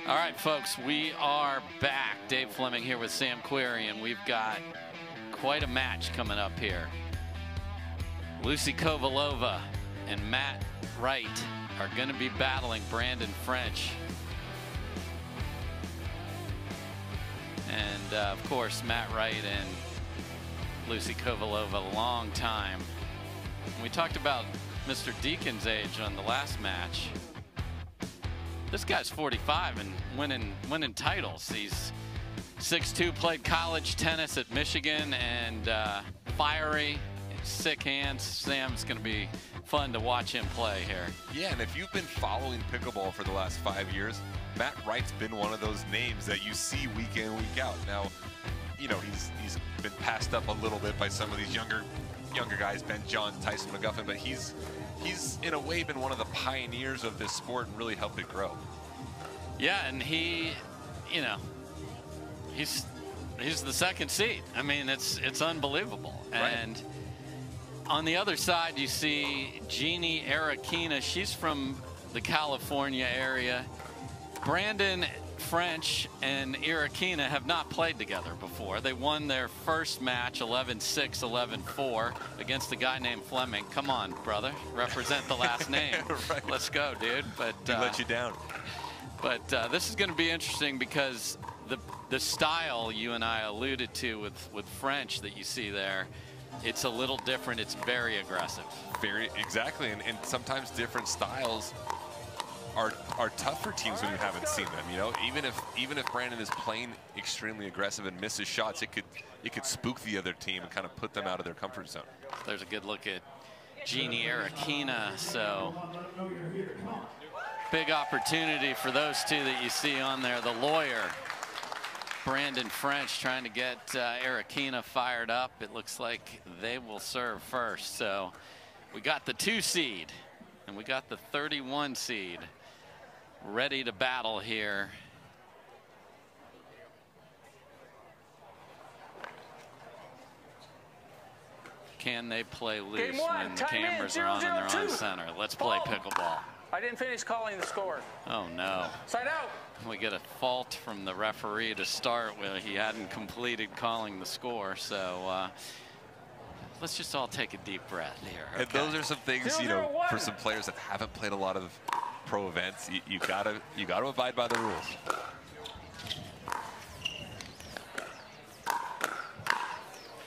All right, folks, we are back. Dave Fleming here with Sam Query, and we've got quite a match coming up here. Lucy Kovalova and Matt Wright are going to be battling Brandon French. And, of course, Matt Wright and Lucy Kovalova, a long time. We talked about Mr. Deacon's age on the last match. This guy's 45 and winning titles. He's 6'2", played college tennis at Michigan, and fiery, sick hands. Sam's going to be fun to watch him play here. Yeah, and if you've been following pickleball for the last 5 years, Matt Wright's been one of those names that you see week in, week out. Now, you know, he's been passed up a little bit by some of these younger guys, Ben John, Tyson McGuffin, but he's in a way been one of the pioneers of this sport and really helped it grow. Yeah, and he, you know, he's the second seed. I mean, it's unbelievable. Right. And on the other side, you see Genie Erokhina. She's from the California area. Brandon French and Erokhina have not played together before. They won their first match 11-6, 11-4 against a guy named Fleming. Come on, brother, represent the last name. Right. Let's go, dude. But he let you down. But this is going to be interesting because the style you and I alluded to with French that you see there, it's a little different. It's very aggressive. Exactly, and sometimes different styles are tough for teams when you haven't seen them. You know, even if Brandon is playing extremely aggressive and misses shots, it could spook the other team and kind of put them out of their comfort zone. There's a good look at Genie Erokhina. So big opportunity for those two that you see on there. The lawyer, Brandon French, trying to get Erokhina fired up. It looks like they will serve first. So we got the 2 seed and we got the 31 seed ready to battle here. Can they play loose when the cameras are on and they're on center? Let's play pickleball. I didn't finish calling the score. Oh no. Side out. We get a fault from the referee to start where he hadn't completed calling the score. So let's just all take a deep breath here. Okay? And those are some things, you know, for some players that haven't played a lot of pro events, you gotta abide by the rules.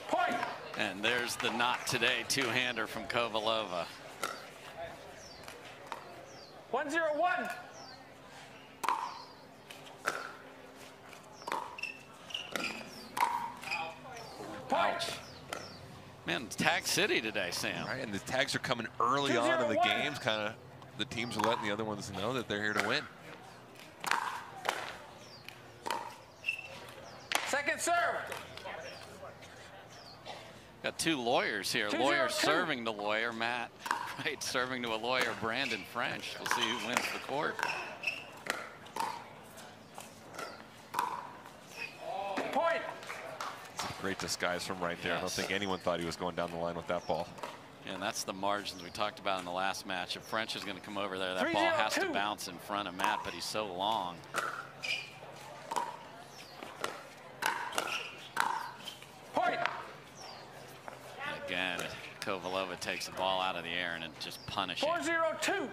Point. And there's the not today two-hander from Kovalova. 1-0-1. Ouch. Man, it's Tag City today, Sam. Right, and the tags are coming early on in the games. Kind of, the teams are letting the other ones know that they're here to win. Second serve. Got 2 lawyers here. Lawyer serving the lawyer, Matt Wright serving to a lawyer, Brandon French. We'll see who wins the court. Point. Great disguise from right there. Yes. I don't think anyone thought he was going down the line with that ball. And that's the margins we talked about in the last match. If French is going to come over there, that ball has to bounce in front of Matt, but he's so long. Point. Again, Kovalova takes the ball out of the air and it just punishes. 4-0-2.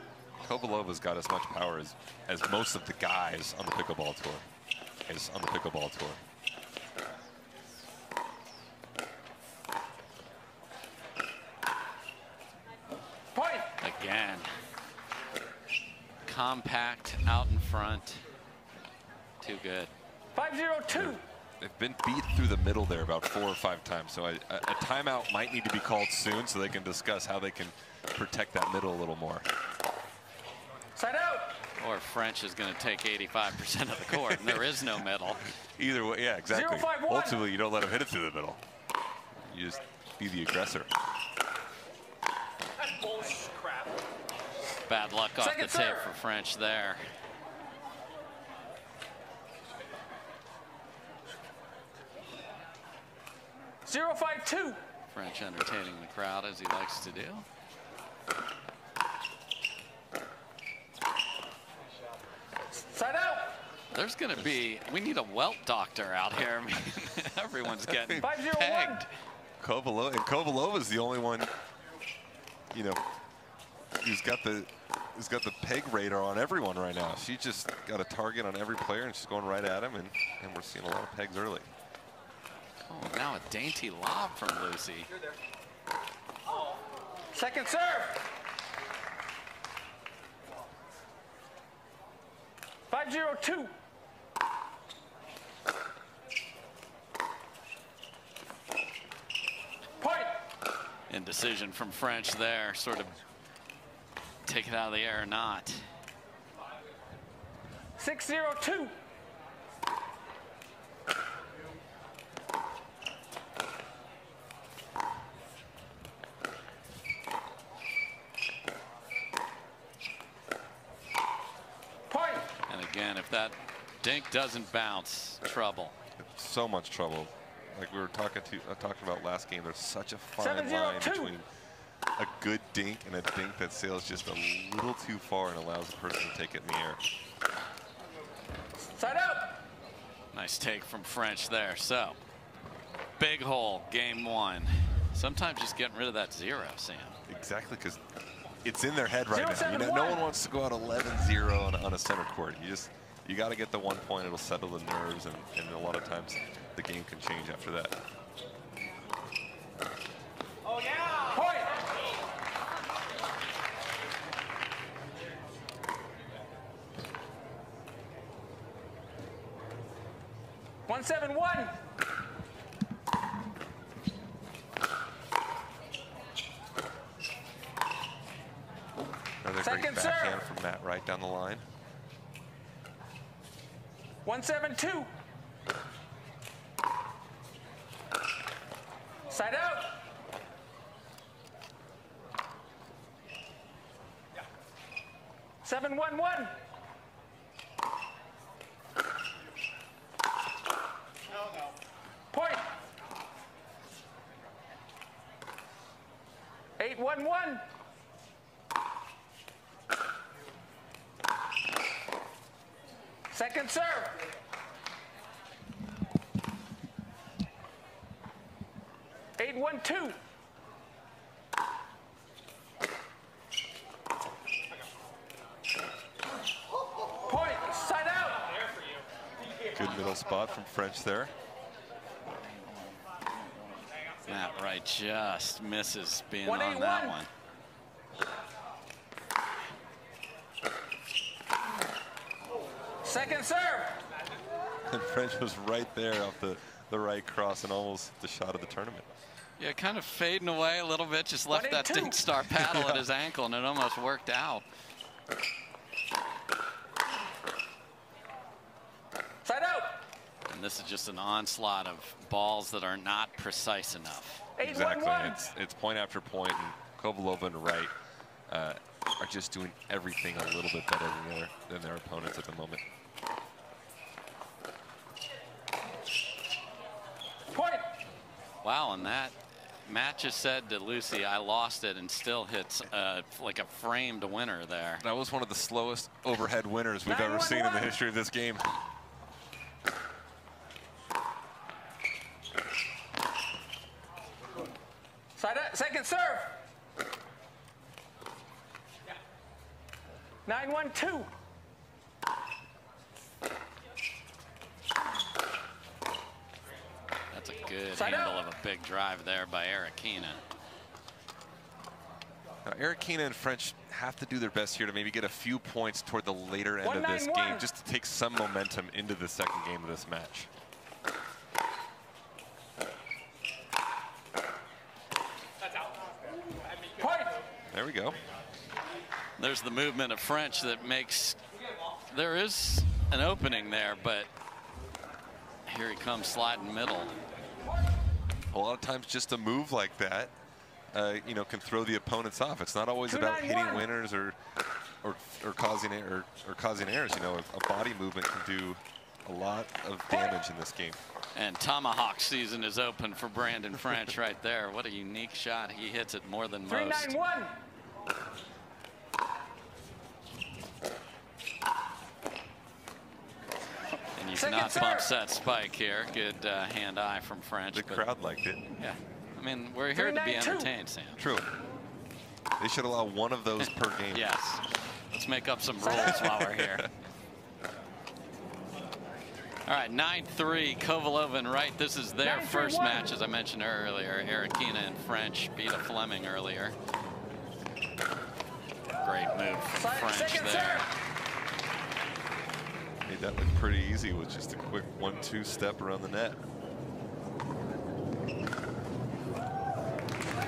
Kovalova's got as much power as most of the guys on the pickleball tour. Point. Again, compact out in front. Too good. 5-0-2. They've been beat through the middle there about 4 or 5 times. So a timeout might need to be called soon so they can discuss how they can protect that middle a little more. Side out. Or French is going to take 85% of the court, and there is no middle. Either way, yeah, exactly. 0-5-1. Ultimately, you don't let him hit it through the middle. You just be the aggressor. That's bullshit crap. Bad luck off the tape for French there. $0-5-2. French entertaining the crowd as he likes to do. Side out. There's going to be, we need a welt doctor out here. I mean, everyone's getting 501. pegged. Kovalova is the only one, you know, who's got the peg radar on everyone right now. She just got a target on every player, and she's going right at him, and we're seeing a lot of pegs early. Oh, now a dainty lob from Lucy. Second serve. 502. Point. Indecision from French there, sort of take it out of the air or not. 602. Point. And again, if that dink doesn't bounce, trouble. So much trouble. Like we were talking about last game, there's such a fine line 702. between a good dink and a dink that sails just a little too far and allows the person to take it in the air. Side out. Nice take from French there. So, big hole, game one. Sometimes just getting rid of that zero, Sam. Exactly, because it's in their head right now. 0-7-1. No one wants to go out 11-0 on a center court. You got to get the 1 point. It'll settle the nerves, and a lot of times the game can change after that. Oh yeah. Point. One 7-1. Another Second great serve. backhand from Matt Wright down the line. 172. Side out. Yeah. 7-1-1. Point. 8-1-1. Second serve. Eight, 1-2. Point. Side out. Good middle spot from French there. Matt Wright just misses being 1-8-1. on that one. Second serve. And French was right there off the right cross and almost the shot of the tournament. Yeah, kind of fading away a little bit, just left that 1-8-2. dink star paddle at his ankle, and it almost worked out. Side out. And this is just an onslaught of balls that are not precise enough. 8-1-1. Exactly. It's point after point, and Kovalova and Wright are just doing everything a little bit better than their opponents at the moment. Point. Wow, and that Matt just said to Lucy, I lost it, and still hits like a framed winner there. That was one of the slowest overhead winners we've ever 9-1-1. seen in the history of this game. Side out. Second serve. 9-1-2. That's a good Side handle out. of a big drive there by Erokhina. Now, Erokhina and French have to do their best here to maybe get a few points toward the later end of this 1-9-1. game, just to take some momentum into the second game of this match. Point. There we go. There's the movement of French that makes, there is an opening there, but here he comes sliding middle. A lot of times just a move like that, you know, can throw the opponents off. It's not always about 2-9-1. hitting winners or causing errors. You know, a body movement can do a lot of damage in this game. And tomahawk season is open for Brandon French right there. What a unique shot. He hits it more than most. 3-9-1. You Second cannot serve. bump set spike here. Good hand-eye from French. The crowd liked it. Yeah. I mean, we're here to be 3-9-2. entertained, Sam. True. They should allow one of those per game. Yes. Let's make up some rules while we're here. All right, 9-3, Kovalova and Wright. This is their 9-3-1. first match, as I mentioned earlier. Erokhina and French beat a Fleming earlier. Great move from French Second there. serve. Made that look pretty easy with just a quick 1-2 step around the net.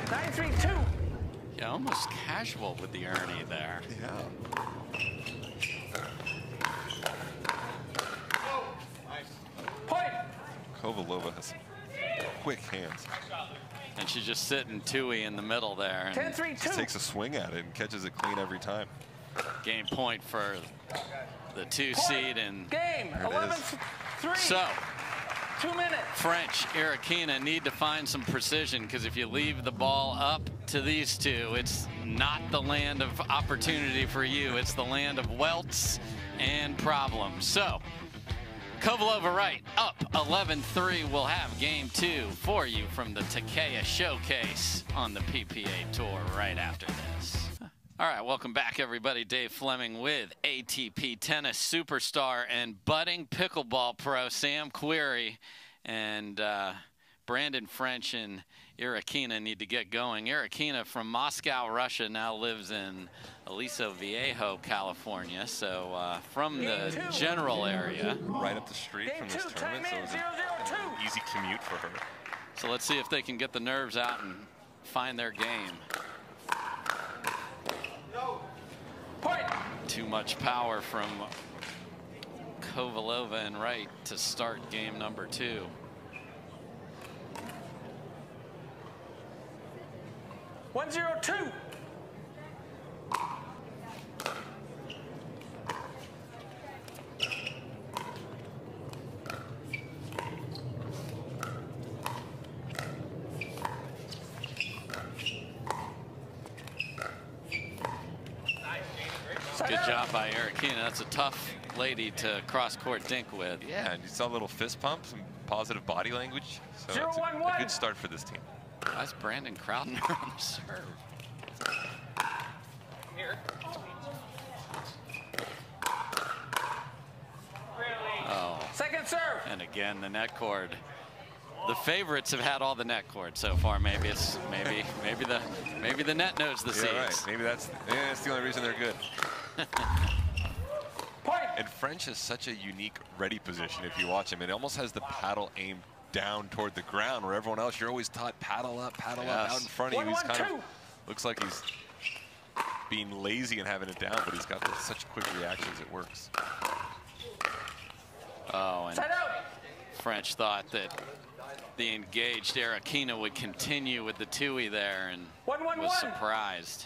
9-3-2. Yeah, almost casual with the Ernie there. Yeah. Point. Kovalova has some quick hands. And she's just sitting Tui in the middle there. And 10-3-2. Just takes a swing at it and catches it clean every time. game point for the 2 seed. And game. There it 11-3. so 2 minutes. French, Erokhina need to find some precision, because if you leave the ball up to these two, it's not the land of opportunity for you. It's the land of welts and problems. So Kovalova Wright up 11-3. We'll have game 2 for you from the Takeya Showcase on the PPA Tour right after this. All right, welcome back, everybody. Dave Fleming with ATP tennis superstar and budding pickleball pro Sam Querrey, and Brandon French and Erokhina need to get going. Erokhina from Moscow, Russia, now lives in Aliso Viejo, California, so from the general area. Right up the street Game from this 2, tournament, so time it was in, an 0-0-2. easy commute for her. So let's see if they can get the nerves out and find their game. Point. Too much power from Kovalova and Wright to start game number 2. One zero two. Good job by Erokhina. That's a tough lady to cross-court dink with. Yeah, and you saw a little fist pump, some positive body language. So it's a 0-1-1. good start for this team. Why's Brandon Crowden on the serve? Oh, Second serve. and again the net cord. The favorites have had all the net cord so far. Maybe it's maybe the net knows the seeds. Yeah, right. Maybe that's the only reason they're good. Point. And French has such a unique ready position if you watch him. It almost has the paddle aimed down toward the ground, where everyone else, you're always taught paddle up out in front of you. He's kind of looks like he's being lazy and having it down, but he's got such quick reactions, it works. Oh, and Side out. French thought that the engaged Erokhina would continue with the Tui there, and 1-1-1. was surprised.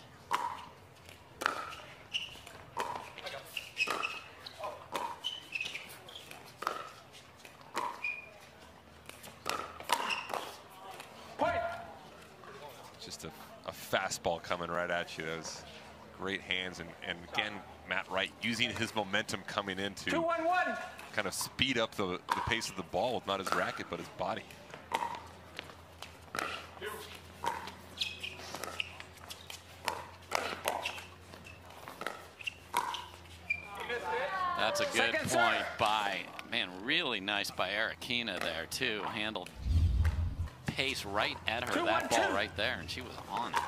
Point. Just a fastball coming right at you. That was great hands, and again, Matt Wright using his momentum coming in to 2-1-1. kind of speed up the pace of the ball with not his racket but his body. That's a good Second point serve. by, man, really nice by Erokhina there too. Handled pace right at her, that 2-1-2. ball right there, and she was on it.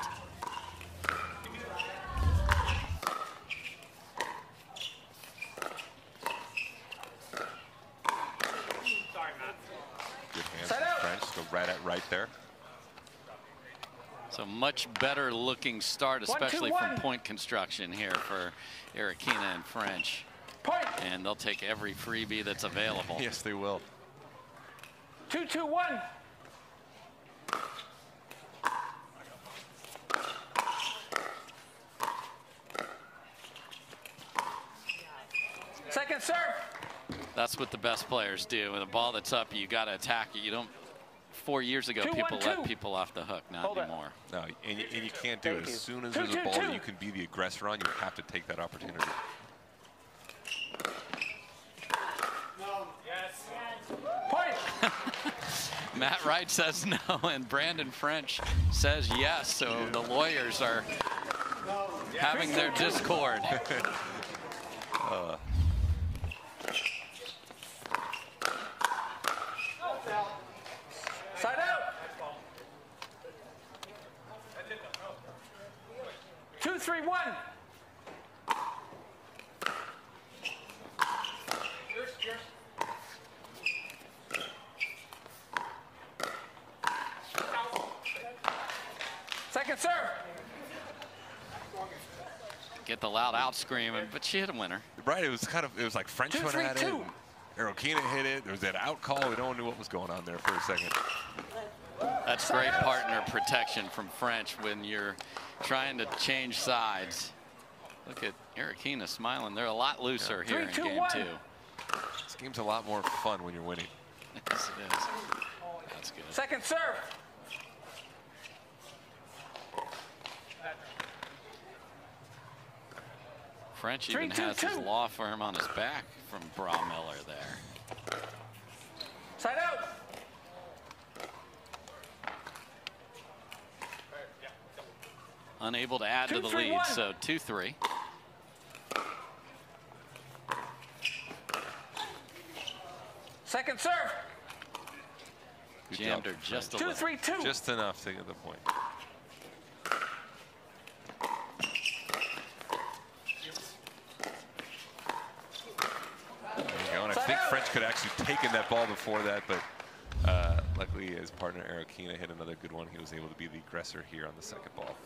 Good hands Side from out. French, go right at Wright there. So much better looking start, 1-2-1. especially from point construction here for Erokhina and French. Point. And they'll take every freebie that's available. Yes, they will. 2-2-1. Second serve. That's what the best players do. With a ball that's up, you got to attack it. You don't. 4 years ago, 2-1-2. people let people off the hook. Not Hold it. anymore. No, and you can't do it. As soon as there's a ball that you can be the aggressor on, you have to take that opportunity. Matt Wright says no, and Brandon French says yes. So the lawyers are having their discord. Side out. 2-3-1. Second serve. Get the loud out screaming, but she hit a winner. Right, it was like French went at it. 2-3-2. Erokhina hit it. There was that out call. We don't know what was going on there for a second. That's great partner protection from French when you're trying to change sides. Look at Erokhina smiling. They're a lot looser here in game 2. This game's a lot more fun when you're winning. Yes, it is. That's good. Second serve. French even has his law firm on his back from Bromiller there. Side out. Unable to add to the lead, so 2-3. Second serve. Good Jammed job, her just a little. 2-3-2. Just enough to get the point. There you go. And I think French could have actually taken that ball before that, but luckily his partner Erokhina hit another good one. He was able to be the aggressor here on the second ball.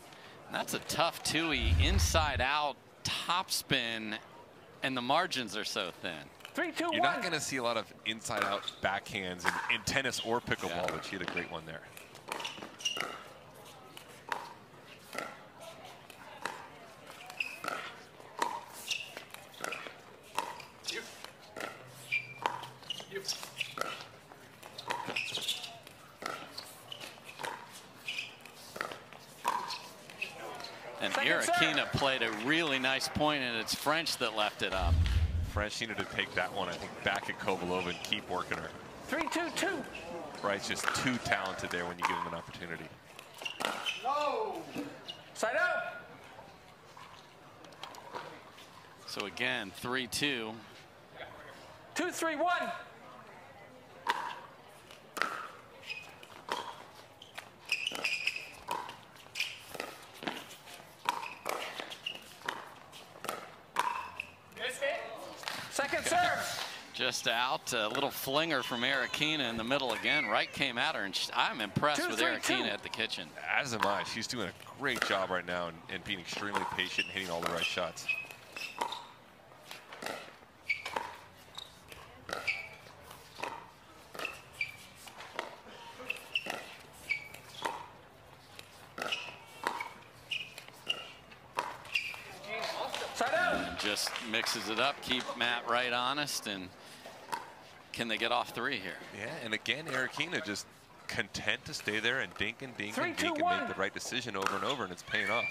That's a tough two-y, inside out, top spin, and the margins are so thin. 3-2-1. You're not going to see a lot of inside out backhands in tennis or pickleball, but she had a great one there. And Erokhina played a really nice point, and it's French that left it up. French needed to take that one, I think, back at Kovalova and keep working her. 3-2-2. Wright's just too talented there when you give him an opportunity. No. Side out. So again, 3-2. 2-3-1. Second serve. Just out, a little flinger from Erokhina in the middle again. Wright came at her, and I'm impressed with Erokhina at the kitchen. As am I. She's doing a great job right now and being extremely patient and hitting all the right shots. Just mixes it up, keep Matt Wright honest, and can they get off 3 here? Yeah, and again, Erokhina just content to stay there and dink and dink and dink and make the right decision over and over, and it's paying off.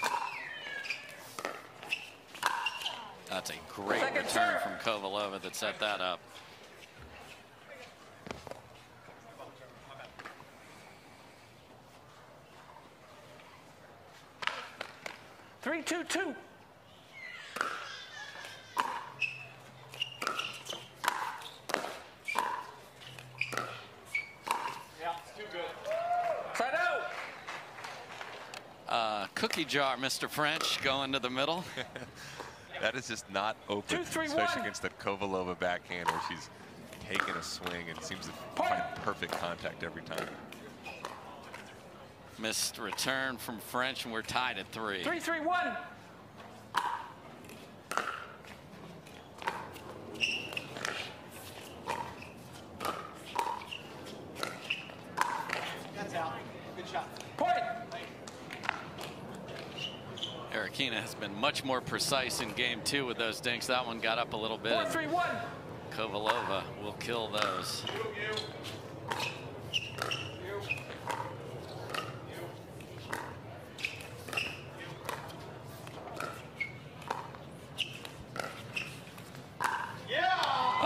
That's a great return from Kovalova that set that up. Three, 2-2. Cookie jar, Mr. French, going to the middle. That is just not open, 2-3-1. especially against the Kovalova backhand where she's taking a swing and seems to find perfect contact every time. Missed return from French, and we're tied at 3. 3-3-1. That's out. Good shot. Point. Erokhina has been much more precise in game 2 with those dinks. That one got up a little bit. 4-3-1. Kovalova will kill those.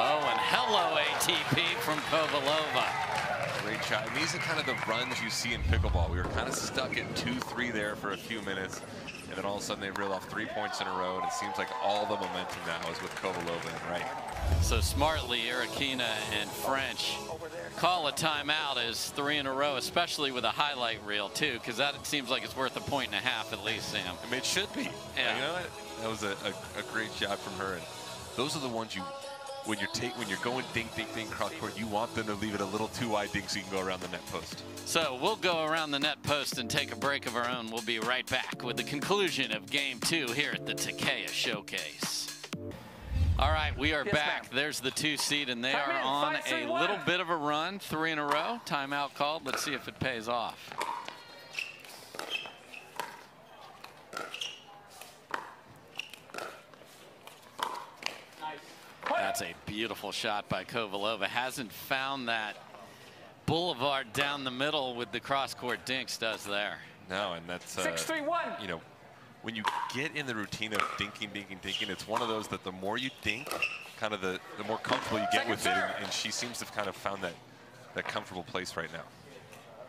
Oh, and hello ATP from Kovalova. Great shot. And these are kind of the runs you see in pickleball. We were kind of stuck at 2-3 there for a few minutes, and then all of a sudden they reel off 3 points in a row, and it seems like all the momentum now is with Kovalova and Wright. So smartly, Erokhina and French call a timeout as 3 in a row, especially with a highlight reel too, because that seems like it's worth 1.5 points at least, Sam. I mean, it should be. Yeah. You know what? That was a great shot from her. And those are the ones you, when you're going dink, dink, dink cross court, you want them to leave it a little too wide dink so you can go around the net post. So we'll go around the net post and take a break of our own. We'll be right back with the conclusion of Game 2 here at the Takeya Showcase. All right, we are back. There's the 2 seed, and they are on a little bit of a run, 3 in a row. Timeout called. Let's see if it pays off. That's a beautiful shot by Kovalova. Hasn't found that boulevard down the middle with the cross-court dinks does there. No, and that's 6-3-1. you know, when you get in the routine of dinking, dinking, dinking, it's one of those that the more you dink, kind of the more comfortable you get with it, and she seems to have kind of found that comfortable place right now.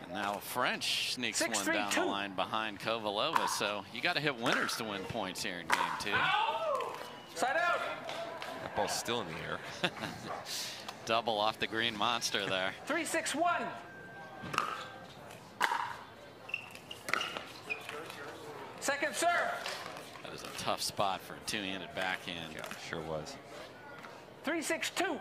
And now French sneaks one down the line behind Kovalova, so you got to hit winners to win points here in Game 2. Side out. That ball's still in the air. Double off the green monster there. 3-6-1. Second serve. That is a tough spot for a two-handed backhand. Yeah, sure was. 3-6-2.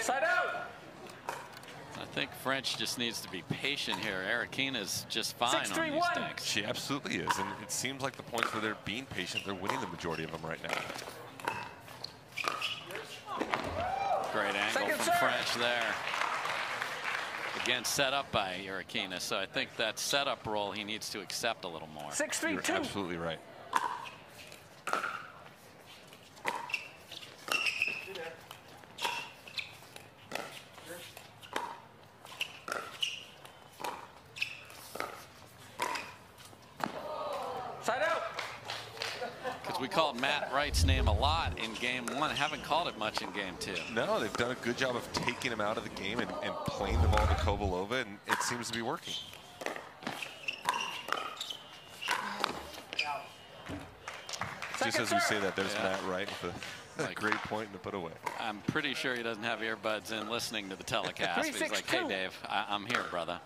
Side out. I think French just needs to be patient here. Erokhina's just fine on these 6-3-1. decks. She absolutely is, and it seems like the points where they're being patient, they're winning the majority of them right now. Great angle from French there. Again, set up by Erokhina, so I think that setup role he needs to accept a little more. 6-3-2. You're absolutely right. Side out. Because we called Matt Wright's name a lot in Game 1. Haven't called it much in Game 2. No, they've done a good job of taking him out of the game and playing the ball to Kovalova, and it seems to be working. Just as we say that, there's Matt Wright with a great point to put away. I'm pretty sure he doesn't have earbuds in listening to the telecast. He's like, hey, Dave, I'm here, brother.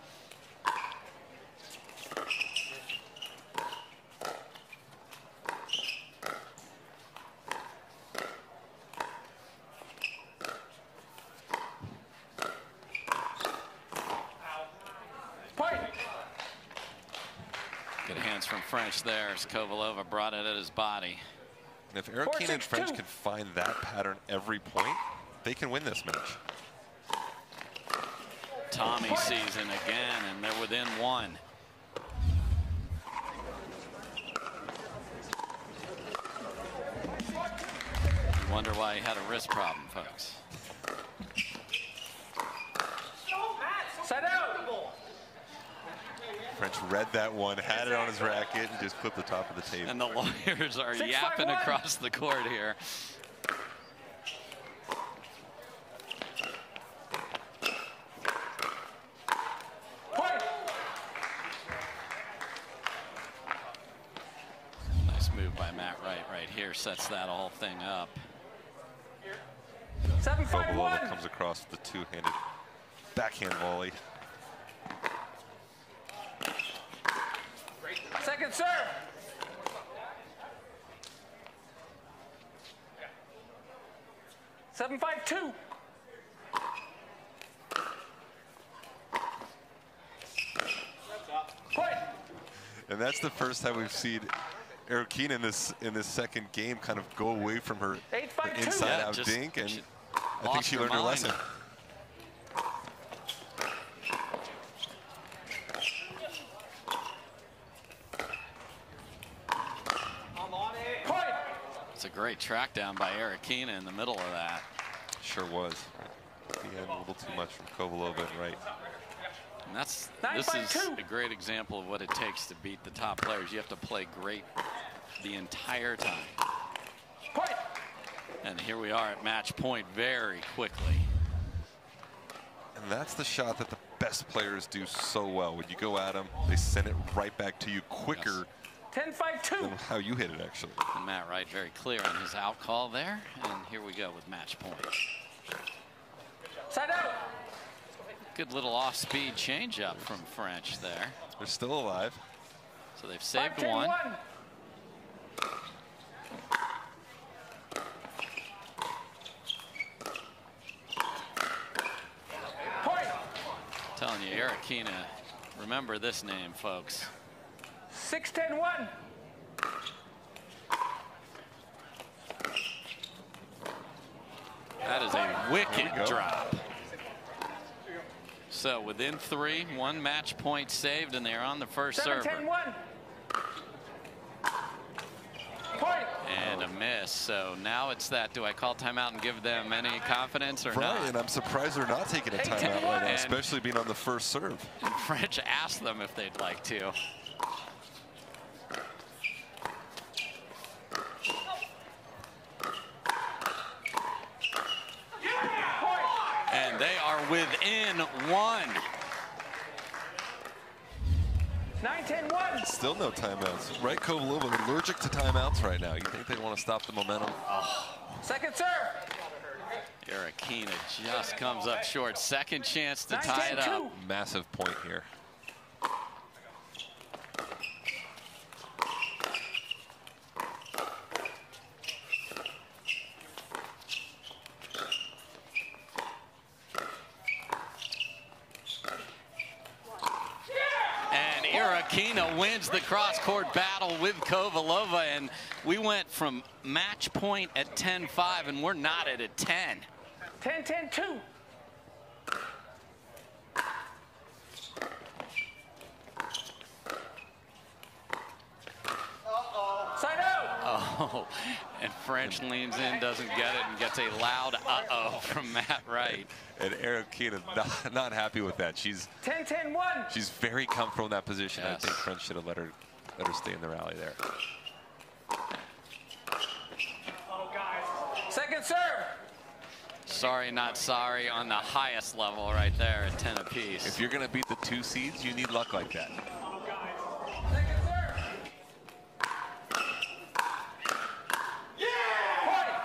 Good hands from French there as Kovalova brought it at his body. And if Erokhina and French can find that pattern every point, they can win this match. Tommy season again, and they're within 1. You wonder why he had a wrist problem, folks. Side out. French read that one, had it on his racket, and just clipped the top of the table. And the lawyers are yapping across the court here. Nice move by Matt Wright right here, sets that whole thing up. 7-5-1. Kovalova comes across with the two-handed backhand volley. Second serve. Seven, 5-2. Point. And that's the first time we've seen Erokhina in this second game kind of go away from her inside-out dink, and I think she learned her lesson. It's a great track down by Erokhina in the middle of that. Sure was. He had a little too much from Kovalova and Wright. This 9-2. is a great example of what it takes to beat the top players. You have to play great the entire time. Point. And here we are at match point very quickly. And that's the shot that the best players do so well. When you go at them, they send it right back to you quicker 10-5-2. than how you hit it, actually. And Matt Wright very clear on his out call there. And here we go with match point. Side out. Good little off-speed changeup from French there. They're still alive. So they've saved 5-10-1. one. Point. Telling you, Erokhina, remember this name, folks. 6-10-1. That is a wicked drop. So within 3, 1 match point saved, and they're on the first server. 7-10-1. Point. And a miss. So now it's that, do I call timeout and give them any confidence or Right, not? and I'm surprised they're not taking a timeout right now, especially being on the first serve. And French asked them if they'd like to. And they are within 1. 9-10-1. Still no timeouts. Right, Kovalova allergic to timeouts right now. You think they want to stop the momentum? Second serve. Erokhina just comes up short. Second chance to tie it 9-10-2. up. Massive point here. Erokhina wins the cross-court battle with Kovalova, and we went from match point at 10-5, and we're not at a 10. 10-10-2. Side out. Oh, and French leans in, doesn't get it, and gets a loud uh-oh from Matt Wright. And Erokhina not happy with that. She's 10-10-1. She's very comfortable in that position. Yes. I think French should have let her stay in the rally there. Second serve. Sorry, not sorry on the highest level right there at 10 apiece. If you're going to beat the 2 seeds, you need luck like that. Second serve.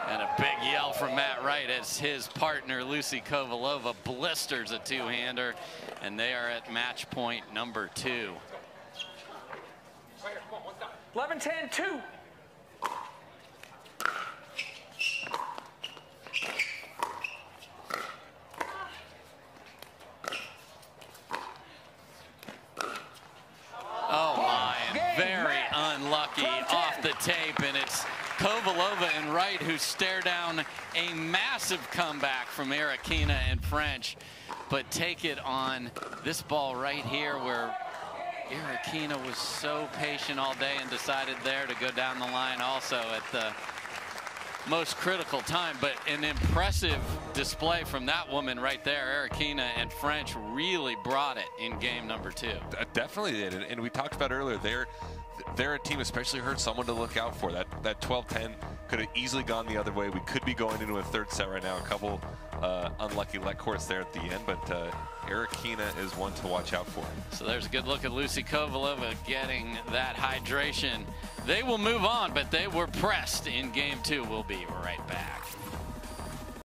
And a big yell from Matt Wright as his partner, Lucy Kovalova, blisters a two-hander, and they are at match point number 2. 11-10-2. Oh my, and very unlucky off the tape, and it's Kovalova and Wright who stare down a massive comeback from Erokhina and French, but take it on this ball right here where Erokhina was so patient all day and decided there to go down the line also at the most critical time. But an impressive display from that woman right there. Erokhina and French really brought it in game number 2. Definitely did, and we talked about earlier, they're a team, especially her, someone to look out for. That 12-10 could have easily gone the other way. We could be going into a third set right now. A couple unlucky let courts there at the end, but Erokhina is one to watch out for. So there's a good look at Lucy Kovalova getting that hydration. They will move on, but they were pressed in game 2. We'll be right back.